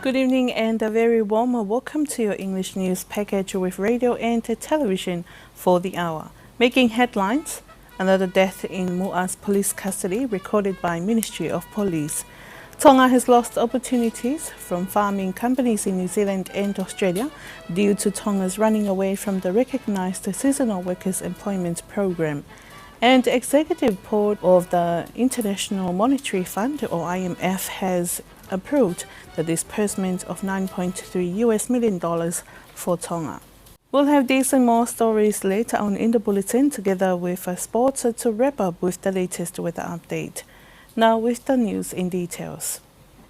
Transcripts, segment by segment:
Good evening and a very warm welcome to your English news package with radio and television for the hour. Making headlines, another death in Moa's police custody recorded by Ministry of Police. Tonga has lost opportunities from farming companies in New Zealand and Australia due to Tonga's running away from the recognised Seasonal Workers Employment Programme. And Executive Board of the International Monetary Fund, or IMF, has approved the disbursement of $9.3 million for Tonga. We'll have these and more stories later on in the bulletin, together with sports to wrap up with the latest weather update. Now with the news in details.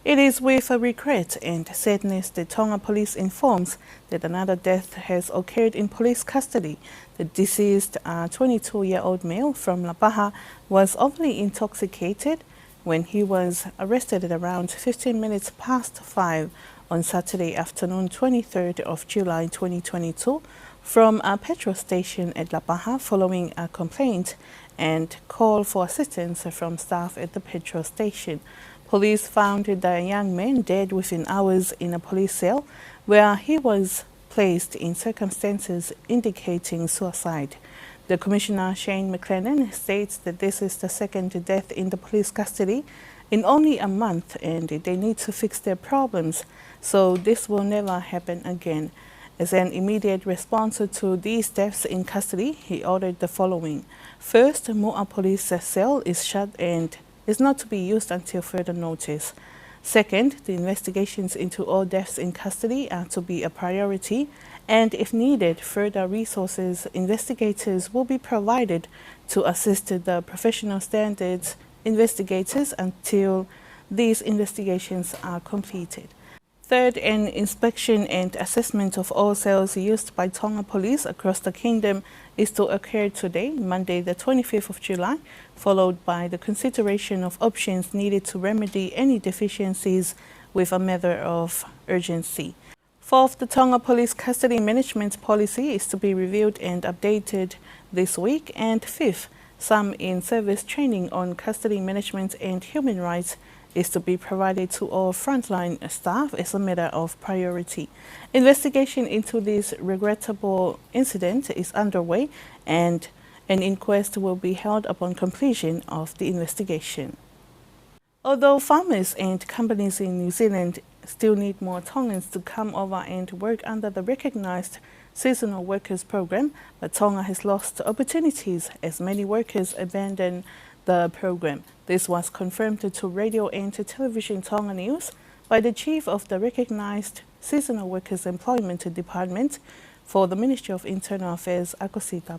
It is with a regret and sadness that Tonga Police informs that another death has occurred in police custody. The deceased 22-year-old male from La Paha was overly intoxicated when he was arrested at around 15 minutes past 5 on Saturday afternoon, 23rd of July 2022, from a petrol station at La Paha following a complaint and call for assistance from staff at the petrol station. Police found the young man dead within hours in a police cell, where he was placed in circumstances indicating suicide. The Commissioner, Shane McLennan, states that this is the second death in the police custody in only a month and they need to fix their problems, so this will never happen again. As an immediate response to these deaths in custody, he ordered the following. First, Moa Police cell is shut and is not to be used until further notice. Second, the investigations into all deaths in custody are to be a priority, and if needed, further resources investigators will be provided to assist the professional standards investigators until these investigations are completed. Third, an inspection and assessment of all cells used by Tonga Police across the kingdom is to occur today, Monday the 25th of July, followed by the consideration of options needed to remedy any deficiencies with a matter of urgency. Fourth, the Tonga Police Custody Management Policy is to be reviewed and updated this week. And fifth, some in-service training on custody management and human rights is to be provided to all frontline staff as a matter of priority. Investigation into this regrettable incident is underway and an inquest will be held upon completion of the investigation. Although farmers and companies in New Zealand still need more Tongans to come over and work under the recognised Seasonal Workers Programme, but Tonga has lost opportunities as many workers abandon the programme. This was confirmed to Radio and Television Tonga News by the Chief of the recognised Seasonal Workers Employment Department for the Ministry of Internal Affairs,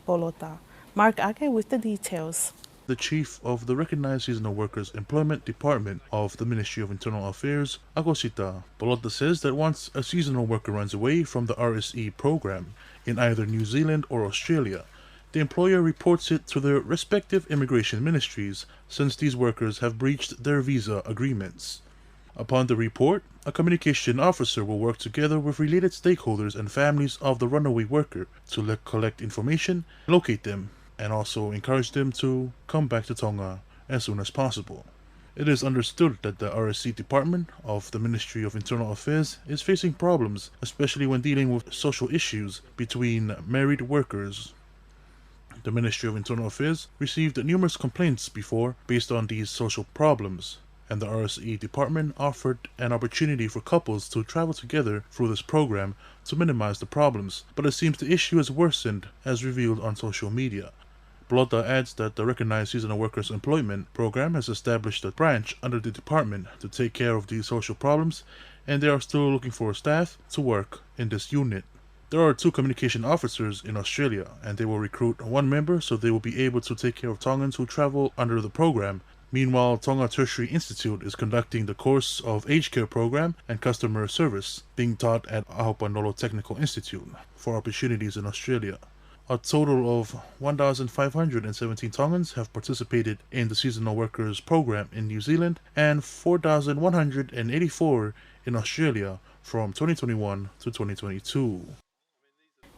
Paula. Mark Ake with the details. The Chief of the recognized Seasonal Workers Employment Department of the Ministry of Internal Affairs, Paula, says that once a seasonal worker runs away from the RSE program in either New Zealand or Australia, the employer reports it to their respective immigration ministries since these workers have breached their visa agreements. Upon the report, a communication officer will work together with related stakeholders and families of the runaway worker to collect information, locate them, and also encourage them to come back to Tonga as soon as possible. It is understood that the RSC Department of the Ministry of Internal Affairs is facing problems, especially when dealing with social issues between married workers. The Ministry of Internal Affairs received numerous complaints before based on these social problems, and the RSE department offered an opportunity for couples to travel together through this program to minimize the problems, but it seems the issue has worsened as revealed on social media. Paula adds that the recognized Seasonal Workers Employment Program has established a branch under the department to take care of these social problems, and they are still looking for staff to work in this unit. There are 2 communication officers in Australia, and they will recruit 1 member so they will be able to take care of Tongans who travel under the program. Meanwhile, Tonga Tertiary Institute is conducting the course of Aged Care Program and Customer Service being taught at Ahupanolo Technical Institute for opportunities in Australia. A total of 1,517 Tongans have participated in the Seasonal Workers Program in New Zealand and 4,184 in Australia from 2021 to 2022.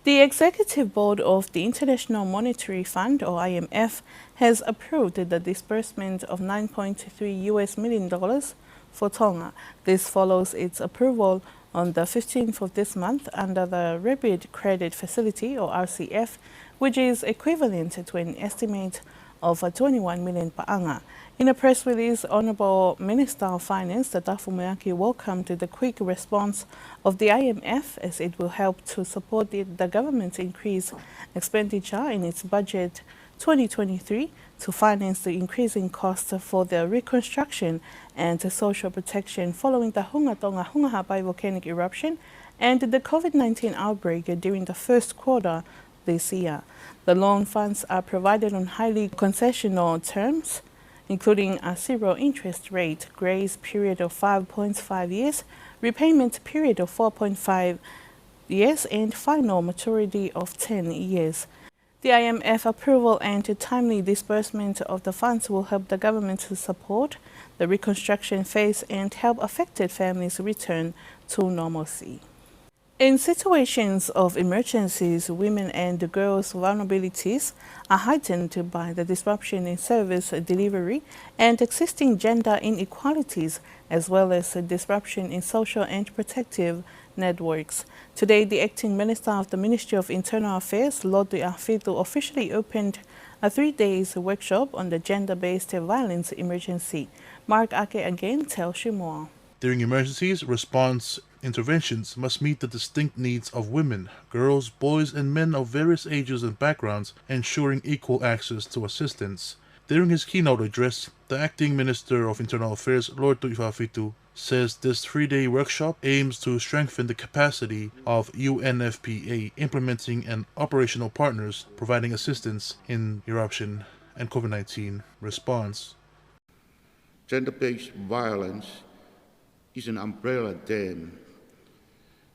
The Executive Board of the International Monetary Fund, or IMF, has approved the disbursement of $9.3 million for Tonga. This follows its approval on the 15th of this month under the Rapid Credit Facility, or RCF, which is equivalent to an estimate of 21 million pa'anga. In a press release, Honourable Minister of Finance, Tatafu Moeaki, welcomed the quick response of the IMF as it will help to support the government's increased expenditure in its budget 2023 to finance the increasing costs for the reconstruction and social protection following the Tonga Hungahapai volcanic eruption and the COVID-19 outbreak during the first quarter this year. The loan funds are provided on highly concessional terms, including a zero interest rate, grace period of 5.5 years, repayment period of 4.5 years, and final maturity of 10 years. The IMF approval and timely disbursement of the funds will help the government to support the reconstruction phase and help affected families return to normalcy. In situations of emergencies, women and girls' vulnerabilities are heightened by the disruption in service delivery and existing gender inequalities, as well as a disruption in social and protective networks. Today, the acting minister of the Ministry of Internal Affairs, Latu, officially opened a 3-day workshop on the gender-based violence emergency. Mark Ake again tells you more. During emergencies, response interventions must meet the distinct needs of women, girls, boys, and men of various ages and backgrounds, ensuring equal access to assistance. During his keynote address, the Acting Minister of Internal Affairs, Lord Tu'iwhafitu, says this 3-day workshop aims to strengthen the capacity of UNFPA implementing and operational partners providing assistance in eruption and COVID-19 response. Gender-based violence is an umbrella term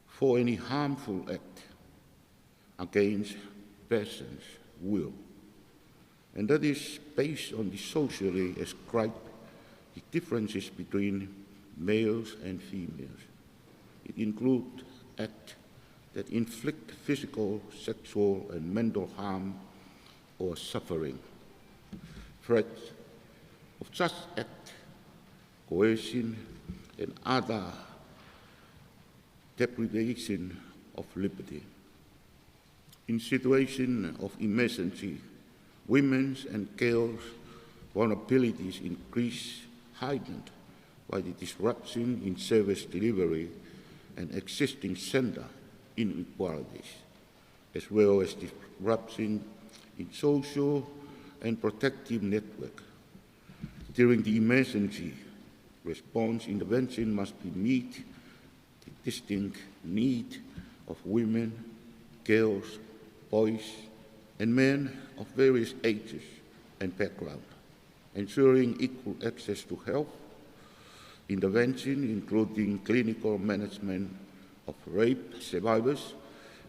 for any harmful act against persons' will, and that is based on the socially ascribed differences between males and females. It includes acts that inflict physical, sexual, and mental harm or suffering, threats of such acts, coercion, and other deprivation of liberty. In situations of emergency, women's and girls' vulnerabilities increase, heightened by the disruption in service delivery and existing gender inequalities, as well as disruption in social and protective network. During the emergency, response intervention must meet the distinct need of women, girls, boys, and men of various ages and backgrounds, ensuring equal access to health, intervention including clinical management of rape survivors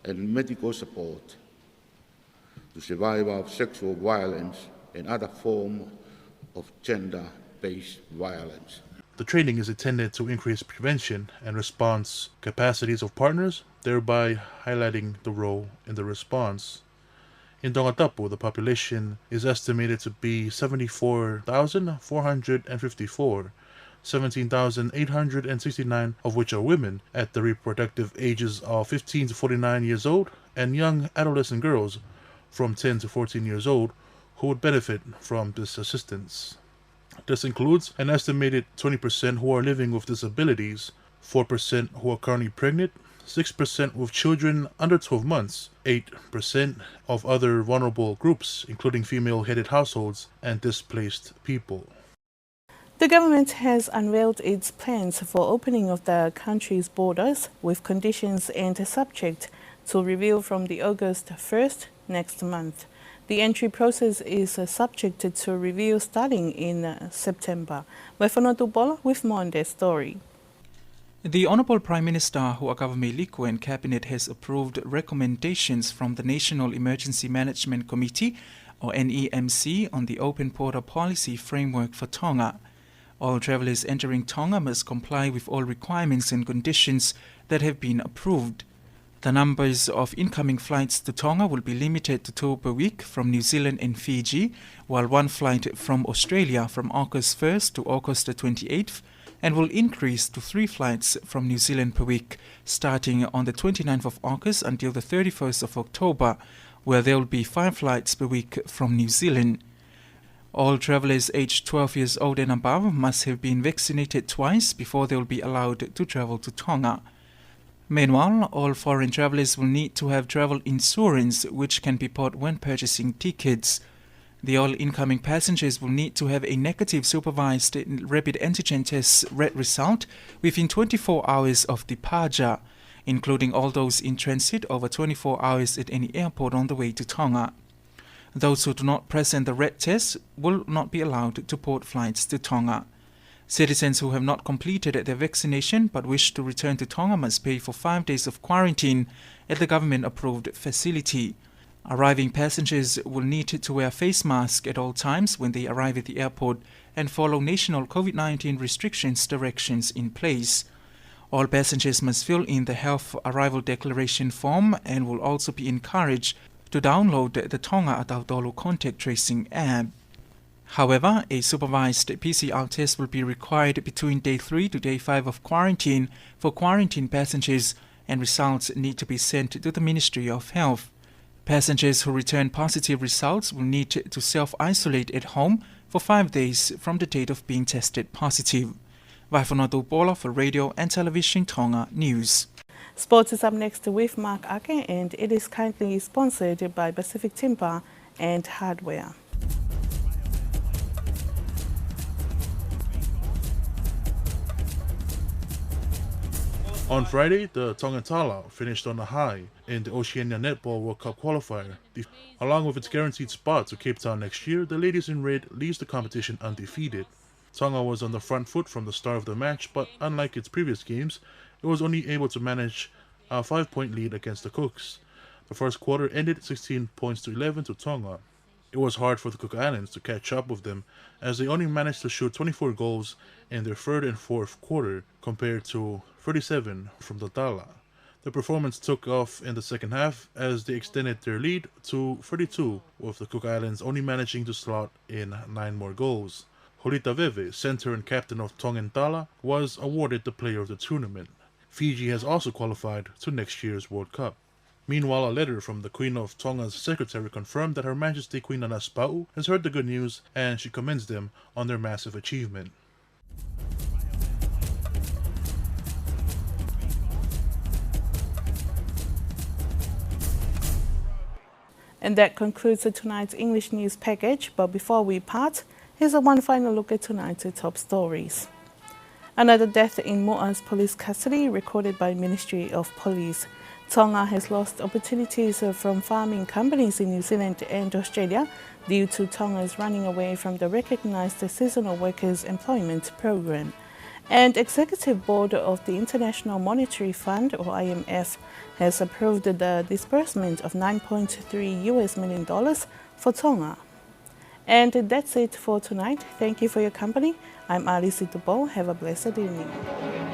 and medical support to survivors of sexual violence and other forms of gender-based violence. The training is intended to increase prevention and response capacities of partners, thereby highlighting the role in the response. In Tongatapu, the population is estimated to be 74,454, 17,869 of which are women at the reproductive ages of 15 to 49 years old, and young adolescent girls from 10 to 14 years old who would benefit from this assistance. This includes an estimated 20% who are living with disabilities, 4% who are currently pregnant, 6% with children under 12 months, 8% of other vulnerable groups, including female-headed households and displaced people. The government has unveiled its plans for opening of the country's borders with conditions and subject to review from the August 1st next month. The entry process is subject to review starting in September. Paula with more on their story. The Honourable Prime Minister Huakavame Liku and Cabinet has approved recommendations from the National Emergency Management Committee, or NEMC, on the Open Border Policy Framework for Tonga. All travellers entering Tonga must comply with all requirements and conditions that have been approved. The numbers of incoming flights to Tonga will be limited to 2 per week from New Zealand and Fiji, while one flight from Australia from August 1st to August 28th and will increase to 3 flights from New Zealand per week, starting on the 29th of August until the 31st of October, where there will be 5 flights per week from New Zealand. All travellers aged 12 years old and above must have been vaccinated twice before they will be allowed to travel to Tonga. Meanwhile, all foreign travellers will need to have travel insurance, which can be bought when purchasing tickets. The all incoming passengers will need to have a negative supervised rapid antigen test result within 24 hours of departure, including all those in transit over 24 hours at any airport on the way to Tonga. Those who do not present the red test will not be allowed to board flights to Tonga. Citizens who have not completed their vaccination but wish to return to Tonga must pay for 5 days of quarantine at the government-approved facility. Arriving passengers will need to wear a face mask at all times when they arrive at the airport and follow national COVID-19 restrictions directions in place. All passengers must fill in the health arrival declaration form and will also be encouraged to download the Tonga Atautolo contact tracing app. However, a supervised PCR test will be required between day 3 to day 5 of quarantine for quarantine passengers, and results need to be sent to the Ministry of Health. Passengers who return positive results will need to self-isolate at home for 5 days from the date of being tested positive. Vaifonatu Paula for Radio and Television Tonga News. Sports is up next with Mark Ake, and it is kindly sponsored by Pacific Timber and Hardware. On Friday, the Tongatapu finished on a high in the Oceania netball World Cup qualifier. Along with its guaranteed spot to Cape Town next year, the ladies in red leads the competition undefeated. Tonga was on the front foot from the start of the match, but unlike its previous games, it was only able to manage a 5-point lead against the Cooks. The first quarter ended 16 points to 11 to Tonga. It was hard for the Cook Islands to catch up with them, as they only managed to shoot 24 goals in their third and fourth quarter compared to 37 from the Tala. The performance took off in the second half as they extended their lead to 32, with the Cook Islands only managing to slot in 9 more goals. Holita Veve, center and captain of Tonga Tala, was awarded the player of the tournament. Fiji has also qualified to next year's World Cup. Meanwhile, a letter from the Queen of Tonga's secretary confirmed that Her Majesty Queen Anaspa'u has heard the good news and she commends them on their massive achievement. And that concludes tonight's English news package. But before we part, here's one final look at tonight's top stories. Another death in Moa's police custody recorded by Ministry of Police. Tonga has lost opportunities from farming companies in New Zealand and Australia due to Tonga's running away from the recognised seasonal workers employment program. And Executive Board of the International Monetary Fund, or IMF, has approved the disbursement of $9.3 million for Tonga. And that's it for tonight. Thank you for your company. I'm Alice Itubo. Have a blessed evening.